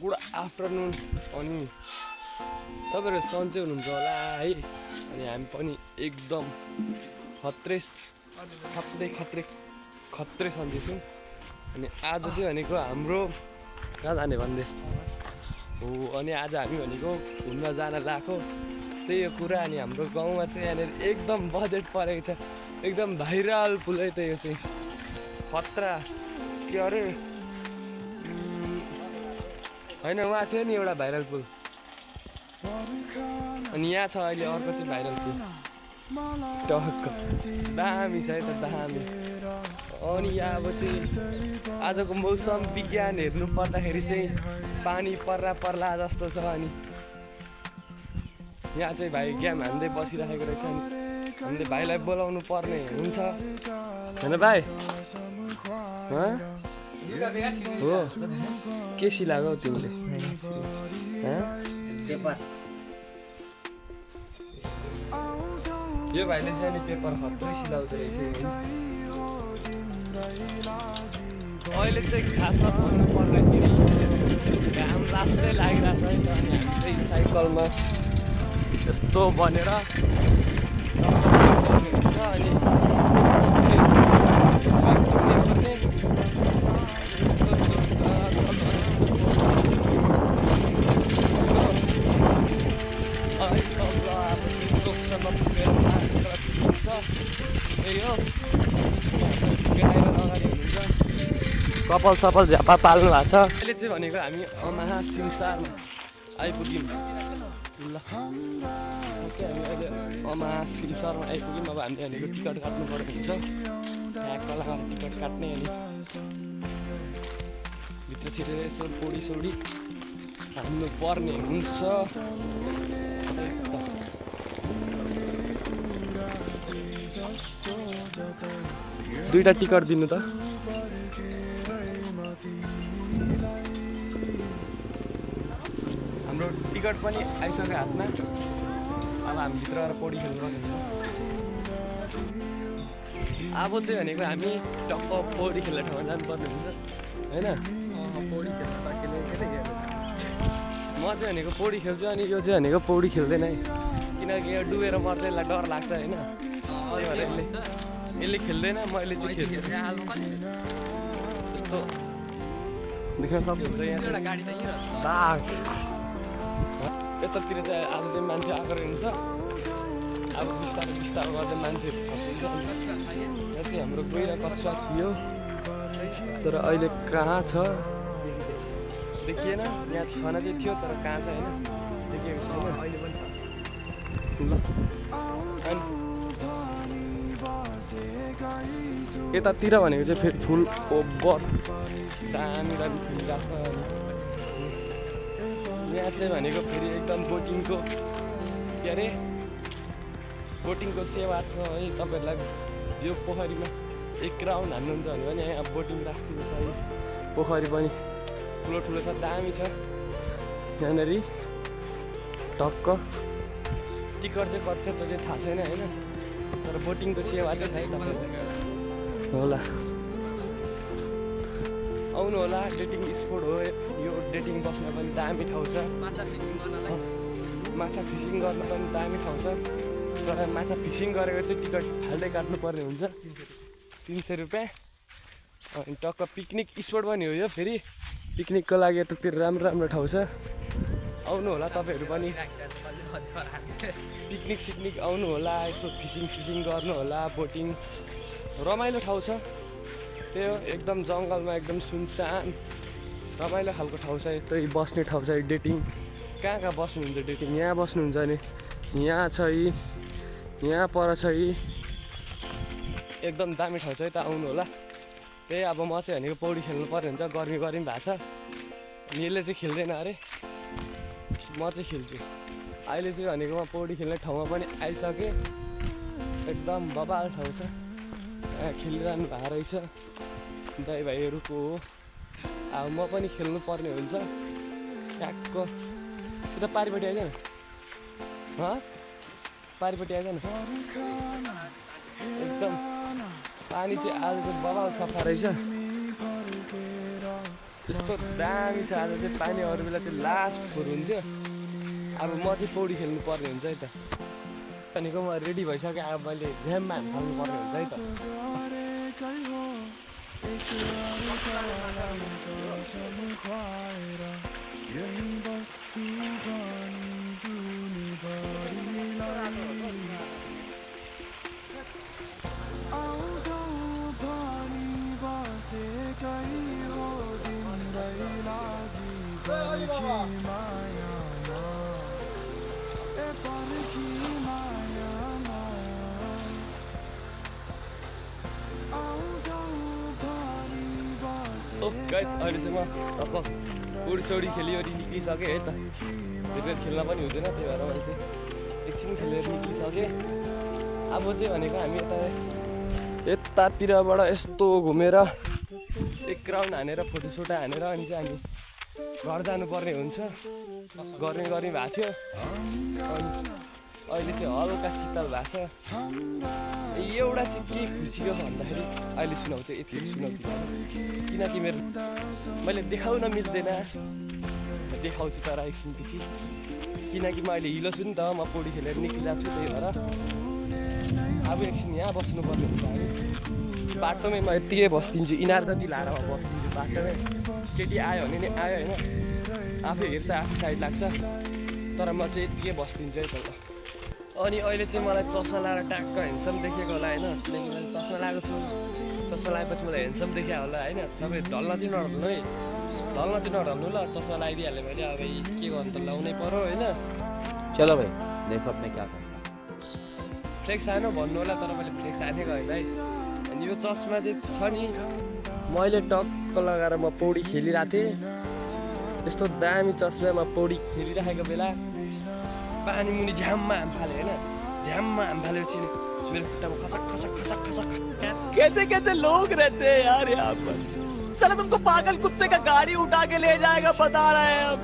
Good afternoon अनि तपाईहरु सन्चै हुनुहुन्छ होला है अनि हामी पनि एकदम खत्रै सन्चै छौं अनि आज चाहिँ भनेको हाम्रो कहाँ जाने भन्दै हो अनि आज हामी भनेको घुम्न जान लाको त्यही हो कुरा अनि हाम्रो गाउँमा चाहिँ यहाँनिर एकदम बजेट परेको छ एकदम भाइरल पुलै त यो चाहिँ खतरा के अरे हैन वहाँ थियो नि एउटा भाइरल पुल अनि यहाँ छ अहिले अर्को चाहिँ भाइरल पुल टक्क दामी छ है त दामी अनि यहाँ अब चाहिँ आजको मौसम विज्ञान हेर्नु पर्दाखेरि चाहिँ पानी पर्ला जस्तो छ अनि यहाँ चाहिँ भाइ गेम हान्दै बसिरहेको रहेछ नि हामीले भाइलाई बोलाउनु पर्ने हुन्छ हैन भाइ हो के सिलागौ तिमीले यो भाइले चाहिँ नि पेपर खत्रै सिलाउँदो रहेछ अहिले चाहिँ खासमा भन्नु पर्दाखेरि घाम लास्टै लागिरहेछ है त अनि हामी चाहिँ साइकलमा यस्तो बनेर अनि कपाल सपाल झ्यापा पाल्नु भएको छ अहिले चाहिँ भनेको हामी अमाहा सिमसारमा आइपुग्यौँ ल हामी अहिले अमाहा सिमसारमा आइपुग्यौँ अब हामीले भनेको टिकट काट्नु पर्ने हुन्छ ट्याक्क लगाएर टिकट काट्ने अनि भित्र छिरेर यसो पोडी सोडी हान्नु पर्ने हुन्छ दुईटा टिकट दिनु त हाम्रो टिकट पनि आइसक्यो हातमा अब हामी भित्र गएर पौडी खेल्नु पर्नेछ अब चाहिँ भनेको हामी टक्क पौडी खेल्ने ठाउँमा जानुपर्ने हुन्छ होइन म चाहिँ भनेको पौडी खेल्छु अनि यो चाहिँ भनेको पौडी खेल्दैन है किनकि यो डुबेर मर्छ यसलाई डर लाग्छ होइन त्यही भएर यसले खेल्दैन मैले चाहिँ खेल्छु यस्तो देख्न सक्नुहुन्छ यहाँ दाग यतातिर चाहिँ आज चाहिँ मान्छे आएको हुन्छ अब बिस्तारो गर्दै मान्छेहरू यति हाम्रो गहिरो कक्षा थियो तर अहिले कहाँ छ देखिएन यहाँ छन चाहिँ थियो तर कहाँ छ होइन देखिएको छैन अहिले पनि छ यतातिर भनेको चाहिँ फेरि फुल ओभर दामी फुलिरहेको छ यहाँ चाहिँ भनेको फेरि एकदम बोटिङको के अरे बोटिङको सेवा छ है तपाईँहरूलाई यो पोखरीमा एक राउन्ड हान्नुहुन्छ भने यहाँ बोटिङ राखिदिएको छ है पोखरी पनि ठुलो छ दामी छ यहाँनिर टक्क टिकट चाहिँ कति छ त्यो चाहिँ थाहा छैन होइन तर बोटिङको सेवा चाहिँ थाहा तपाईँलाई होला आउनु होला डेटिङ स्पोट हो यो डेटिङ बस्न पनि दामी ठाउँ छ माछा फिसिङ गर्न पनि दामी ठाउँ छ तर माछा फिसिङ गरेको चाहिँ टिकट फाल्टै काट्नुपर्ने हुन्छ 300 रुपियाँ अनि टक्क पिकनिक स्पोट पनि हो यो फेरि पिकनिकको लागि यतातिर राम्रो ठाउँ छ आउनु होला तपाईँहरू पनि पिकनिक सिक्निक आउनु होला यसो फिसिङ गर्नु होला बोटिङ रमाइलो ठाउँ छ त्यही हो एकदम जङ्गलमा एकदम सुनसान रमाइलो खालको ठाउँ छ यतै बस्ने ठाउँ छ डेटिङ कहाँ बस्नुहुन्छ डेटिङ यहाँ बस्नुहुन्छ नि यहाँ छ यहाँ पर छ एकदम दामी ठाउँ छ है त आउनु होला त्यही अब म चाहिँ भनेको पौडी खेल्नु पर्ने हुन्छ गर्मी भएको छ अनि यसले चाहिँ खेल्दैन अरे म चाहिँ खेल्छु अहिले चाहिँ भनेको म पौडी खेल्ने ठाउँमा पनि आइसकेँ एकदम बबाल ठाउँ छ यहाँ खेलिरहनु भएको रहेछ दाइ भाइहरूको हो अब म पनि खेल्नु पर्ने हुन्छ ट्याक्क उता पारिपट्टि आइज न पारिपट्टि आइज न एकदम पानी चाहिँ आज चाहिँ बबाल सफा रहेछ यस्तो दामी छ आज चाहिँ पानी अरू बेला चाहिँ लास्ट फोर हुन्थ्यो अब म चाहिँ पौडी खेल्नु पर्ने हुन्छ है त भनेको म रेडी भइसकेँ अब मैले झ्याममा हाल्नु पर्ने हुन्छ है त गाइस अहिले चाहिँ म लगभग पौडी खेलिवरी निक्लिसकेँ है त धेरै खेल्न पनि हुँदैन त्यही भएर मैले चाहिँ एकछिन खेलेर निक्लिसकेँ अब चाहिँ भनेको हामी यतातिरबाट यस्तो घुमेर एक राउन्ड हानेर फोटोसोटो हानेर अनि चाहिँ हामी घर जानुपर्ने हुन्छ गर्मी भएको थियो अनि अहिले चाहिँ हल्का शीतल भएको छ एउटा चाहिँ के खुसी हो भन्दाखेरि अहिले सुनाउँछु यति सुनाउँदिनँ किनकि मैले देखाउन मिल्दैन देखाउँछु तर एकछिनपछि किनकि म अहिले हिलो छु नि त म पौडी खेलेर निक्लिरहेको छु त्यही भएर अब एकछिन यहाँ बस्नुपर्ने हुन्छ हामी बाटोमै म यत्तिकै बस्दिन्छु इनार जति लाएर बस्दिन्छु बाटोमै केटी आयो भने नि आयो होइन आफै हेर्छ आफै साइड लाग्छ तर म चाहिँ यत्तिकै बस्दिन्छु है त अनि अहिले चाहिँ मलाई चस्मा लगाएर ट्याक्क ह्यान्डसम देखेको होला होइन किनकि मैले चस्मा लगाएको छु चस्मा लगाएपछि मलाई ह्यान्डसम देखिया होला होइन तपाईँ ढल्न चाहिँ नढल्नु है ढल्न चाहिँ नढल्नु ल चस्मा लगाइदिइहाल्यो भने अब के गर्नु त लाउनै पर्यो होइन चलो भाइ देखो अब मैं क्या करता फ्लेक्स आएन भन्नु होला तर मैले फ्लेक्स आएनै गएँ भाइ अनि यो चस्मा चाहिँ छ नि मैले टक्क लगाएर म पौडी खेलिरहेको थिएँ यस्तो दामी चस्मामा पौडी खेलिराखेको बेला पानी मुनि झ्याममा हाम फाले होइन झ्याममा हाम फालेपछि मेरो खुट्टामा खसक खसक खसक खसक कैसे कैसे लोग रहते हैं यार यहाँ पर साला तुमको पागल कुत्ते का गाड़ी उठा के ले जाएगा बता रहे हैं अब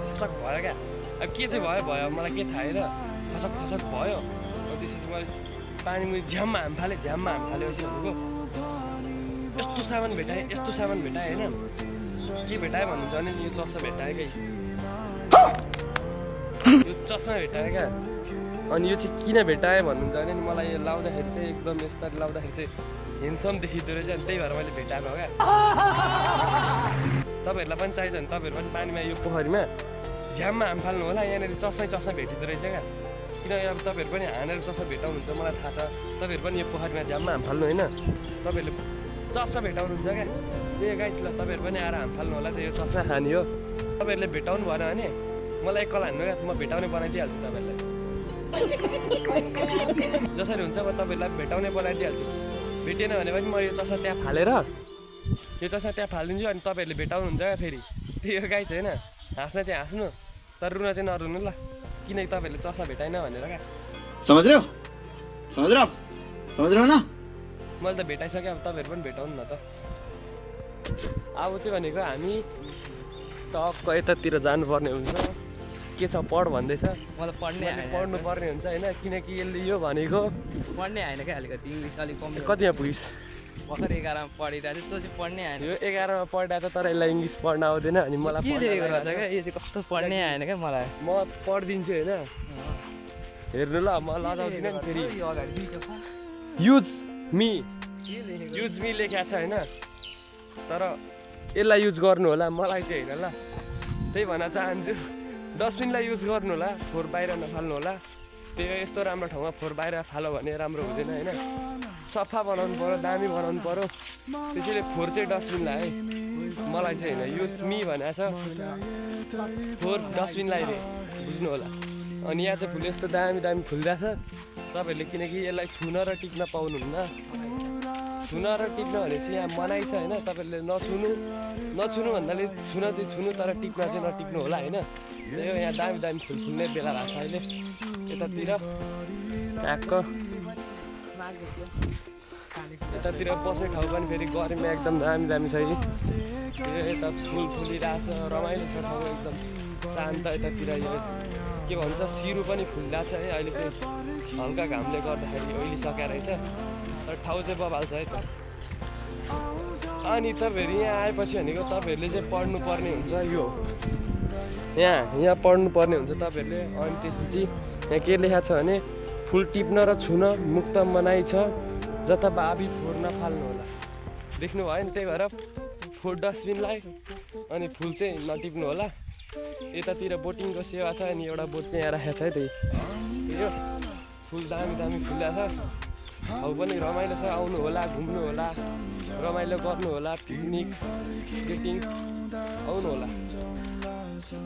खसक भयो क्या अब के चाहिँ भयो मलाई के थाहा होइन खसक खसक भयो त्यसपछि मैले पानी मुनि झ्याममा हाम फालेपछि भनेको यस्तो सामान भेटाएँ होइन के भेटाएँ भन्नुहुन्छ भने यो चस्मा भेटाएँ कि यो चस्मा भेटाएँ क्या अनि यो चाहिँ किन भेटाएँ भन्नुहुन्छ भने मलाई यो लाउँदाखेरि चाहिँ एकदम यस्तरी लाउँदाखेरि चाहिँ ह्यान्डसम देखिँदो रहेछ अनि त्यही भएर मैले भेटाएको हो क्या तपाईँहरूलाई पनि चाहिन्छ भने तपाईँहरू पनि पानीमा यो पोखरीमा झ्याममा हाम फाल्नु होला यहाँनिर चस्मा भेटिँदो रहेछ क्या किनकि अब तपाईँहरू पनि हानेर चस्मा भेटाउनुहुन्छ मलाई थाहा छ तपाईँहरू पनि यो पोखरीमा झ्याममा हाम फाल्नु होइन तपाईँहरूले चस्मा भेटाउनुहुन्छ क्या त्यही गाइस ल तपाईँहरू पनि आएर हाम फाल्नु होला त्यो चस्मा खाने हो तपाईँहरूले भेटाउनु भएन भने मलाई एकल हान्नु क्या म भेटाउने बनाइदिइहाल्छु तपाईँहरूलाई जसरी हुन्छ म तपाईँहरूलाई भेटाउने बनाइदिइहाल्छु भेटेन भने पनि म यो चस्मा त्यहाँ फालेर यो चस्मा त्यहाँ फालिदिन्छु अनि तपाईँहरूले भेटाउनुहुन्छ क्या फेरि त्यही हो गाइस होइन हाँस्न चाहिँ हाँस्नु तर रुन चाहिँ नरुनु ल किनकि तपाईँहरूले चस्मा भेटाएन भनेर क्या समझ रहे हो ना मैले त भेटाइसकेँ अब तपाईँहरू पनि भेटाउनु न त अब चाहिँ भनेको हामी टक्क यतातिर जानुपर्ने हुन्छ के छ पढ भन्दैछ मलाई पढ्नु पर्ने हुन्छ होइन किनकि यसले यो भनेको पढ्नै आएन क्या अलिकति इङ्ग्लिस अलिक कम कतिमा पुगिस् भर्खर 11मा पढिरहेको थियो त्यो चाहिँ पढ्नै आएन यो 11मा पढिरहेको छ तर यसलाई इङ्ग्लिस पढ्न आउँदैन अनि मलाई के देखेको रहेछ क्या यो चाहिँ कस्तो पढ्नै आएन क्या मलाई म पढिदिन्छु होइन हेर्नु ल म लजाउँदिनँ नि फेरि यो अगाडि युज मी के लेखेको युज मी लेखेको छ होइन तर यसलाई युज गर्नु होला मलाई चाहिँ होइन ल त्यही भन्न चाहन्छु डस्टबिनलाई युज गर्नु होला फोहोर बाहिर नफाल्नु होला त्यो यस्तो राम्रो ठाउँमा फोहोर बाहिर फालो भने राम्रो हुँदैन होइन सफा बनाउनु पऱ्यो दामी बनाउनु पऱ्यो त्यसैले फोहोर चाहिँ डस्टबिनलाई है मलाई चाहिँ होइन युज मी भनेको छ फोहोर डस्टबिनलाई रे बुझ्नु होला अनि यहाँ चाहिँ फुल यस्तो दामी फुलिरहेछ तपाईँहरूले किनकि यसलाई छुन र टिप्न पाउनुहुन्न छुन र टिप्न भनेपछि यहाँ मनाइ छ होइन तपाईँहरूले नछुनु भन्नाले छुन चाहिँ छुनु तर टिप्न चाहिँ नटिप्नु होला होइन त्यही हो यहाँ दामी फुल फुल्ने बेला भएको छ अहिले यतातिर ट्याक्क यतातिर बस्ने ठाउँ पनि फेरि गर्मीमा एकदम दामी छ यता फुल फुलिरहेको छ रमाइलो छ ठाउँ एकदम शान्त यतातिर यो के भन्छ सिरु पनि फुलिरहेको छ है अहिले चाहिँ हल्का घामले गर्दाखेरि ओइलिसकेको रहेछ तर ठाउँ चाहिँ बबाल छ है त अनि तपाईँहरू यहाँ आएपछि भनेको तपाईँहरूले चाहिँ पढ्नुपर्ने हुन्छ यो यहाँ पढ्नुपर्ने हुन्छ तपाईँहरूले। अनि त्यसपछि यहाँ के लेखाएको छ भने फुल टिप्न र छुन मुक्त मनाइ छ, जता बाबी फोहोर नफाल्नु होला। देख्नु भयो नि, त्यही भएर फोहोर डस्टबिनलाई अनि फुल चाहिँ नटिप्नु होला। यतातिर बोटिङको सेवा छ, अनि एउटा बोट चाहिँ यहाँ राखेको छ है, त्यही यो फुल दामी दामी फुलेको छ। हौ पनि रमाइलो छ, आउनु होला, घुम्नु होला, रमाइलो गर्नु होला, पिकनिक ट्रेकिङ आउनु होला।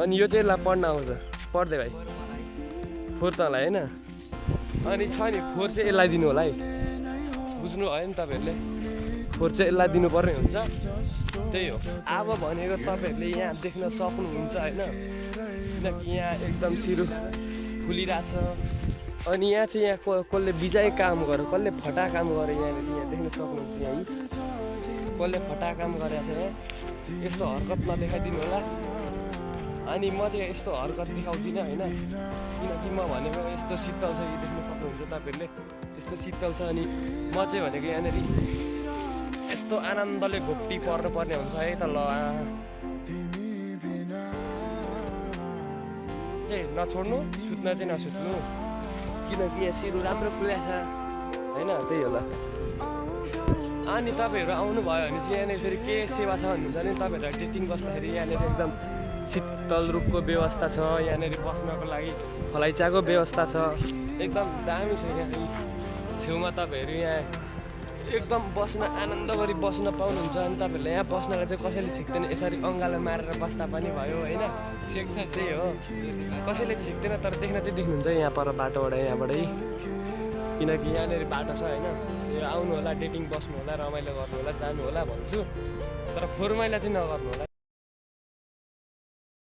अनि यो चाहिँ पढ्न आउँछ, पढ्दै भाइ फोहोर तँलाई होइन। अनि छ नि फोहोर चाहिँ यसलाई दिनु होला है, बुझ्नु भयो नि तपाईँहरूले, फोहोर चाहिँ यसलाई दिनुपर्ने हुन्छ। त्यही हो। अब भनेको तपाईँहरूले यहाँ देख्न सक्नुहुन्छ होइन, किनकि यहाँ एकदम सिरु फुलिरहेछ। अनि यहाँ चाहिँ यहाँ कसले बिजाइ काम गर्यो, कसले फटा काम गर्यो, यहाँनिर यहाँ देख्न सक्नुहुन्छ। यहाँ कसले फटा काम गरेको छ, यस्तो हरकत नदेखाइदिनु होला। अनि म चाहिँ यस्तो हरकत देखाउँदिनँ होइन, किनकि म भनेको यस्तो शीतल छ, यो देख्न सक्नुहुन्छ तपाईँहरूले, यस्तो शीतल छ। अनि म चाहिँ भनेको यहाँनिर यस्तो आनन्दले घोप्टी पर्नुपर्ने हुन्छ है त। ल चाहिँ नछोड्नु, सुत्न चाहिँ नसुत्नु, किनकि यहाँ सिरु राम्रो फुलेको छ होइन, त्यही होला। अनि तपाईँहरू आउनुभयो भने चाहिँ यहाँनिर फेरि के सेवा छ भन्नुहुन्छ भने, तपाईँहरू डेटिङ बस्दाखेरि यहाँनिर एकदम शीतल रुखको व्यवस्था छ, यहाँनिर बस्नको लागि फलैचाको व्यवस्था छ, एकदम दामी छ। यहाँ छेउमा तपाईँहरू यहाँ एकदम बस्न आनन्द गरी बस्न पाउनुहुन्छ। अनि तपाईँहरूले यहाँ बस्नलाई चाहिँ कसैले छिक्दैन, यसरी अङ्गालो मारेर बस्दा पनि भयो होइन, छेक्छ, त्यही हो, कसैले छिक्दैन। तर देख्न चाहिँ देख्नुहुन्छ यहाँ पर बाटोबाट, यहाँबाटै, किनकि यहाँनिर बाटो छ होइन। यो आउनु होला, डेटिङ बस्नु होला, रमाइलो गर्नु होला, जानु होला भन्छु, तर फोहोर मैला चाहिँ नगर्नु होला।